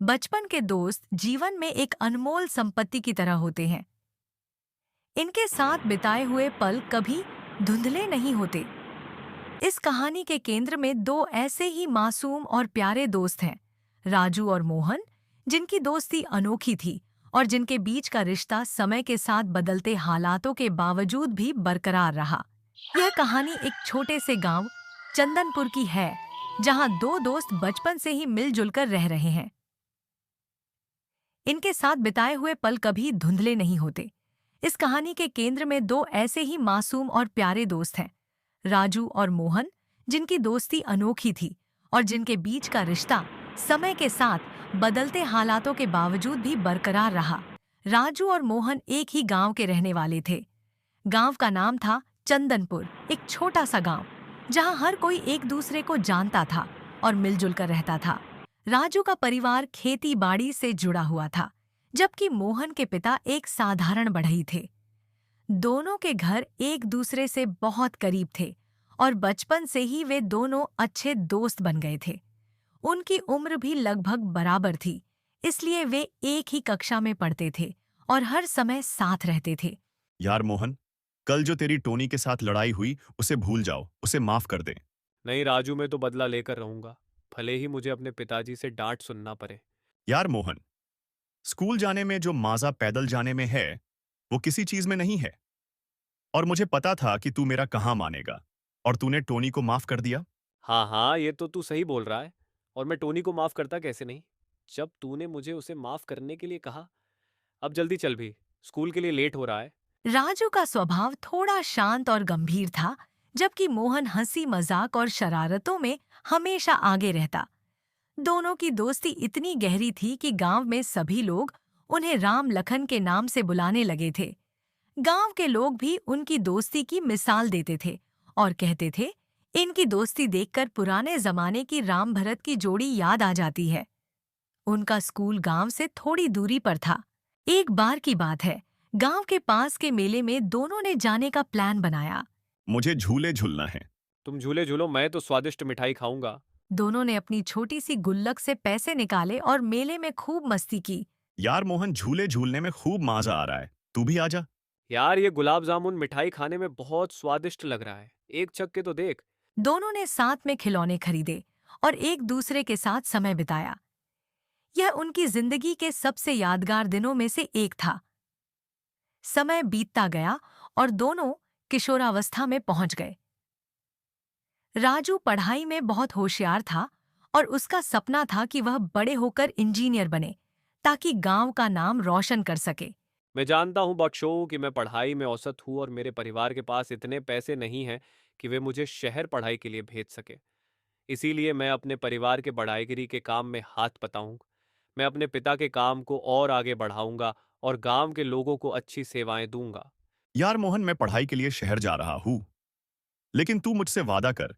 बचपन के दोस्त जीवन में एक अनमोल संपत्ति की तरह होते हैं। इनके साथ बिताए हुए पल कभी धुंधले नहीं होते। इस कहानी के केंद्र में दो ऐसे ही मासूम और प्यारे दोस्त हैं, राजू और मोहन, जिनकी दोस्ती अनोखी थी और जिनके बीच का रिश्ता समय के साथ बदलते हालातों के बावजूद भी बरकरार रहा। यह कहानी एक छोटे से गांव चंदनपुर की है, जहां दो दोस्त बचपन से ही मिलजुल कर रह रहे हैं। इनके साथ बिताए हुए पल कभी धुंधले नहीं होते। इस कहानी के केंद्र में दो ऐसे ही मासूम और प्यारे दोस्त हैं, राजू और मोहन, जिनकी दोस्ती अनोखी थी और जिनके बीच का रिश्ता समय के साथ बदलते हालातों के बावजूद भी बरकरार रहा। राजू और मोहन एक ही गांव के रहने वाले थे। गांव का नाम था चंदनपुर, एक छोटा सा गांव जहां हर कोई एक दूसरे को जानता था और मिलजुल कर रहता था। राजू का परिवार खेती बाड़ी से जुड़ा हुआ था, जबकि मोहन के पिता एक साधारण बढ़ई थे। दोनों के घर एक दूसरे से बहुत करीब थे और बचपन से ही वे दोनों अच्छे दोस्त बन गए थे। उनकी उम्र भी लगभग बराबर थी, इसलिए वे एक ही कक्षा में पढ़ते थे और हर समय साथ रहते थे। यार मोहन, कल जो तेरी टोनी के साथ लड़ाई हुई उसे भूल जाओ, उसे माफ कर दे। नहीं राजू, मैं तो बदला लेकर रहूंगा, भले ही मुझे अपने पिताजी से डांट सुनना पड़े। यार मोहन, स्कूल जाने में जो माजा पैदल जाने में है वो किसी चीज में नहीं है। और मुझे पता था कि तू मेरा कहाँ मानेगा, और तूने टोनी को माफ कर दिया। हाँ हाँ, ये तो तू सही बोल रहा है। और मैं टोनी को माफ करता कैसे नहीं, जब तूने मुझे उसे माफ करने के लिए कहा। अब जल्दी चल भी, स्कूल के लिए लेट हो रहा है। राजू का स्वभाव थोड़ा शांत और गंभीर था, जबकि मोहन हंसी मजाक और शरारतों में हमेशा आगे रहता। दोनों की दोस्ती इतनी गहरी थी कि गांव में सभी लोग उन्हें राम लखन के नाम से बुलाने लगे थे। गांव के लोग भी उनकी दोस्ती की मिसाल देते थे और कहते थे, इनकी दोस्ती देखकर पुराने जमाने की राम भरत की जोड़ी याद आ जाती है। उनका स्कूल गांव से थोड़ी दूरी पर था। एक बार की बात है, गांव के पास के मेले में दोनों ने जाने का प्लान बनाया। मुझे झूले झूलना है। तुम झूले झूलो, मैं तो स्वादिष्ट मिठाई खाऊंगा। दोनों ने अपनी छोटी सी गुल्लक से पैसे निकाले और मेले में खूब मस्ती की। यार मोहन, झूले झूलने में खूब मजा आ रहा है, तू भी आजा। यार, ये गुलाब जामुन मिठाई खाने में बहुत स्वादिष्ट लग रहा है, एक चख के तो देख। दोनों ने साथ में खिलौने खरीदे और एक दूसरे के साथ समय बिताया। यह उनकी जिंदगी के सबसे यादगार दिनों में से एक था। समय बीतता गया और दोनों किशोरावस्था में पहुंच गए। राजू पढ़ाई में बहुत होशियार था और उसका सपना था कि वह बड़े होकर इंजीनियर बने, ताकि गांव का नाम रोशन कर सके। मैं जानता हूँ बख्शो कि मैं पढ़ाई में औसत हूँ और मेरे परिवार के पास इतने पैसे नहीं हैं कि वे मुझे शहर पढ़ाई के लिए भेज सके। इसीलिए मैं अपने परिवार के बढ़ाईगिरी के काम में हाथ बटाऊंगा। मैं अपने पिता के काम को और आगे बढ़ाऊंगा और गांव के लोगों को अच्छी सेवाएं दूंगा। यार मोहन, मैं पढ़ाई के लिए शहर जा रहा हूँ, लेकिन तू मुझसे वादा कर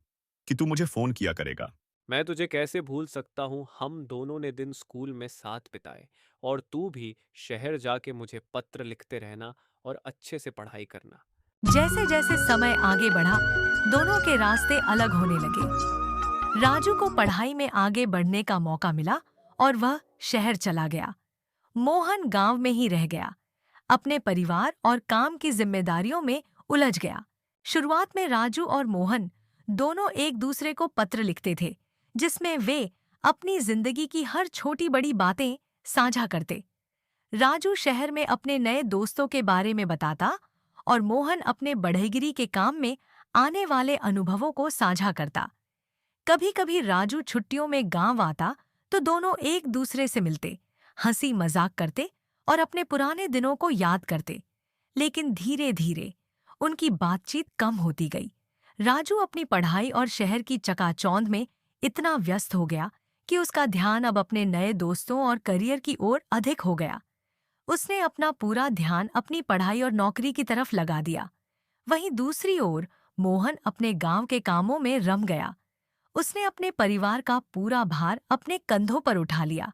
कि तू मुझे फोन किया करेगा। मैं तुझे कैसे भूल सकता हूँ, हम दोनों ने दिन स्कूल में साथ बिताए। और तू भी शहर जाके मुझे पत्र लिखते रहना और अच्छे से पढ़ाई करना। जैसे जैसे समय आगे बढ़ा, दोनों के रास्ते अलग होने लगे। राजू को पढ़ाई में आगे बढ़ने का मौका मिला और वह शहर चला गया। मोहन गांव में ही रह गया, अपने परिवार और काम की जिम्मेदारियों में उलझ गया। शुरुआत में राजू और मोहन दोनों एक दूसरे को पत्र लिखते थे, जिसमें वे अपनी जिंदगी की हर छोटी बड़ी बातें साझा करते। राजू शहर में अपने नए दोस्तों के बारे में बताता और मोहन अपने बढ़ईगिरी के काम में आने वाले अनुभवों को साझा करता। कभी-कभी राजू छुट्टियों में गांव आता तो दोनों एक दूसरे से मिलते, हंसी मजाक करते और अपने पुराने दिनों को याद करते। लेकिन धीरे-धीरे उनकी बातचीत कम होती गई। राजू अपनी पढ़ाई और शहर की चकाचौंध में इतना व्यस्त हो गया कि उसका ध्यान अब अपने नए दोस्तों और करियर की ओर अधिक हो गया। उसने अपना पूरा ध्यान अपनी पढ़ाई और नौकरी की तरफ लगा दिया। वहीं दूसरी ओर मोहन अपने गांव के कामों में रम गया। उसने अपने परिवार का पूरा भार अपने कंधों पर उठा लिया।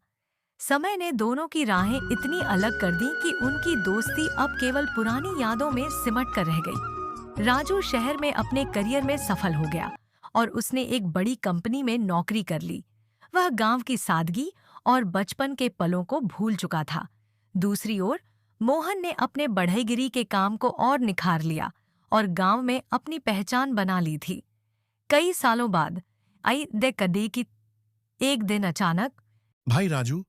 समय ने दोनों की राहें इतनी अलग कर दी कि उनकी दोस्ती अब केवल पुरानी यादों में सिमट कर रह गई। राजू शहर में अपने करियर में सफल हो गया और उसने एक बड़ी कंपनी में नौकरी कर ली। वह गांव की सादगी और बचपन के पलों को भूल चुका था। दूसरी ओर मोहन ने अपने बढ़ईगिरी के काम को और निखार लिया और गांव में अपनी पहचान बना ली थी। कई सालों बाद आई दे कदी की एक दिन अचानक, भाई राजू,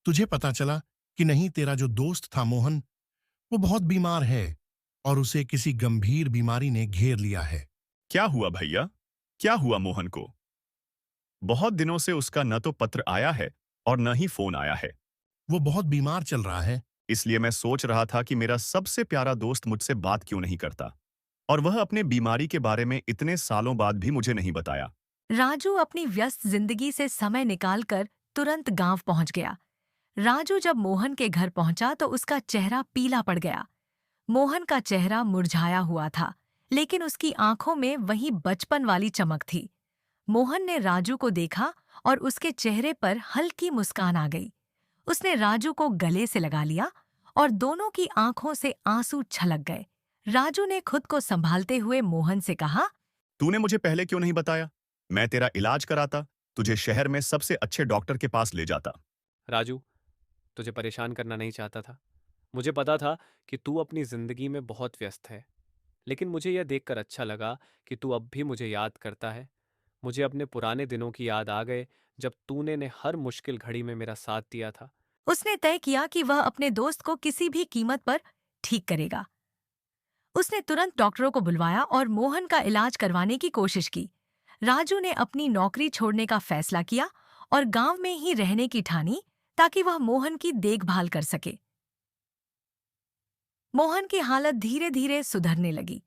तुझे पता चला कि नहीं तेरा जो दोस्त था मोहन, वो बहुत बीमार है और उसे किसी गंभीर बीमारी ने घेर लिया है। क्या हुआ भैया? क्या हुआ मोहन को? बहुत दिनों से उसका न तो पत्र आया है और न ही फोन आया है। वो बहुत बीमार चल रहा है। इसलिए मैं सोच रहा था कि मेरा सबसे प्यारा दोस्त मुझसे बात क्यों नहीं करता, और वह अपने बीमारी के बारे में इतने सालों बाद भी मुझे नहीं बताया। राजू अपनी व्यस्त जिंदगी से समय निकालकर तुरंत गांव पहुंच गया। राजू जब मोहन के घर पहुंचा तो उसका चेहरा पीला पड़ गया। मोहन का चेहरा मुरझाया हुआ था, लेकिन उसकी आंखों में वही बचपन वाली चमक थी। मोहन ने राजू को देखा और उसके चेहरे पर हल्की मुस्कान आ गई। उसने राजू को गले से लगा लिया और दोनों की आंखों से आंसू छलक गए। राजू ने खुद को संभालते हुए मोहन से कहा, तूने मुझे पहले क्यों नहीं बताया? मैं तेरा इलाज कराता, तुझे शहर में सबसे अच्छे डॉक्टर के पास ले जाता। राजू, तुझे परेशान करना नहीं चाहता था। मुझे पता था कि तू अपनी जिंदगी में बहुत व्यस्त है, लेकिन मुझे यह देखकर अच्छा लगा कि तू अब भी मुझे याद करता है। मुझे अपने पुराने दिनों की याद आ गए, जब तूने ने हर मुश्किल घड़ी में मेरा साथ दिया था। उसने तय किया कि वह अपने दोस्त को किसी भी कीमत पर ठीक करेगा। उसने तुरंत डॉक्टरों को बुलवाया और मोहन का इलाज करवाने की कोशिश की। राजू ने अपनी नौकरी छोड़ने का फैसला किया और गांव में ही रहने की ठानी, ताकि वह मोहन की देखभाल कर सके। मोहन की हालत धीरे धीरे सुधरने लगी।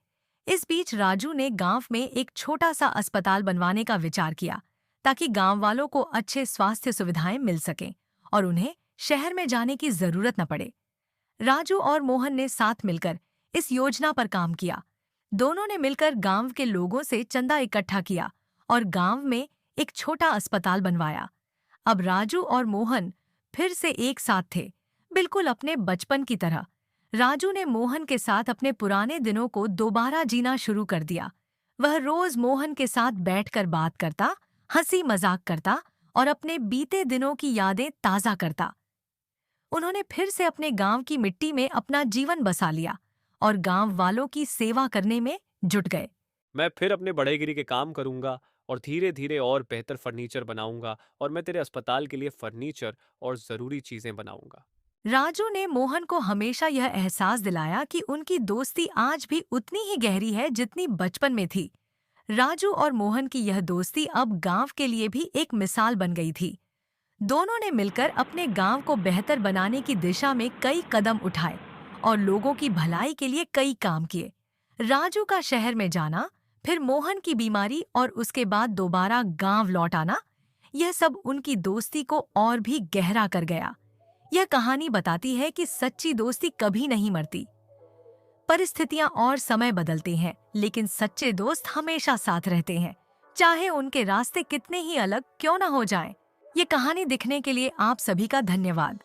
इस बीच राजू ने गांव में एक छोटा सा अस्पताल बनवाने का विचार किया, ताकि गांव वालों को अच्छे स्वास्थ्य सुविधाएं मिल सकें और उन्हें शहर में जाने की जरूरत न पड़े। राजू और मोहन ने साथ मिलकर इस योजना पर काम किया। दोनों ने मिलकर गांव के लोगों से चंदा इकट्ठा किया और गांव में एक छोटा अस्पताल बनवाया। अब राजू और मोहन फिर से एक साथ थे, बिल्कुल अपने बचपन की तरह। राजू ने मोहन के साथ अपने पुराने दिनों को दोबारा जीना शुरू कर दिया। वह रोज मोहन के साथ बैठकर बात करता, हंसी मजाक करता और अपने बीते दिनों की यादें ताज़ा करता। उन्होंने फिर से अपने गांव की मिट्टी में अपना जीवन बसा लिया और गांव वालों की सेवा करने में जुट गए। मैं फिर अपने बढ़ईगिरी के काम करूंगा और धीरे धीरे और बेहतर फर्नीचर बनाऊंगा, और मैं तेरे अस्पताल के लिए फर्नीचर और ज़रूरी चीज़ें बनाऊंगा। राजू ने मोहन को हमेशा यह एहसास दिलाया कि उनकी दोस्ती आज भी उतनी ही गहरी है जितनी बचपन में थी। राजू और मोहन की यह दोस्ती अब गांव के लिए भी एक मिसाल बन गई थी। दोनों ने मिलकर अपने गांव को बेहतर बनाने की दिशा में कई कदम उठाए और लोगों की भलाई के लिए कई काम किए। राजू का शहर में जाना, फिर मोहन की बीमारी और उसके बाद दोबारा गांव लौट आना, यह सब उनकी दोस्ती को और भी गहरा कर गया। यह कहानी बताती है कि सच्ची दोस्ती कभी नहीं मरती। परिस्थितियां और समय बदलते हैं, लेकिन सच्चे दोस्त हमेशा साथ रहते हैं, चाहे उनके रास्ते कितने ही अलग क्यों न हो जाएं। ये कहानी दिखने के लिए आप सभी का धन्यवाद।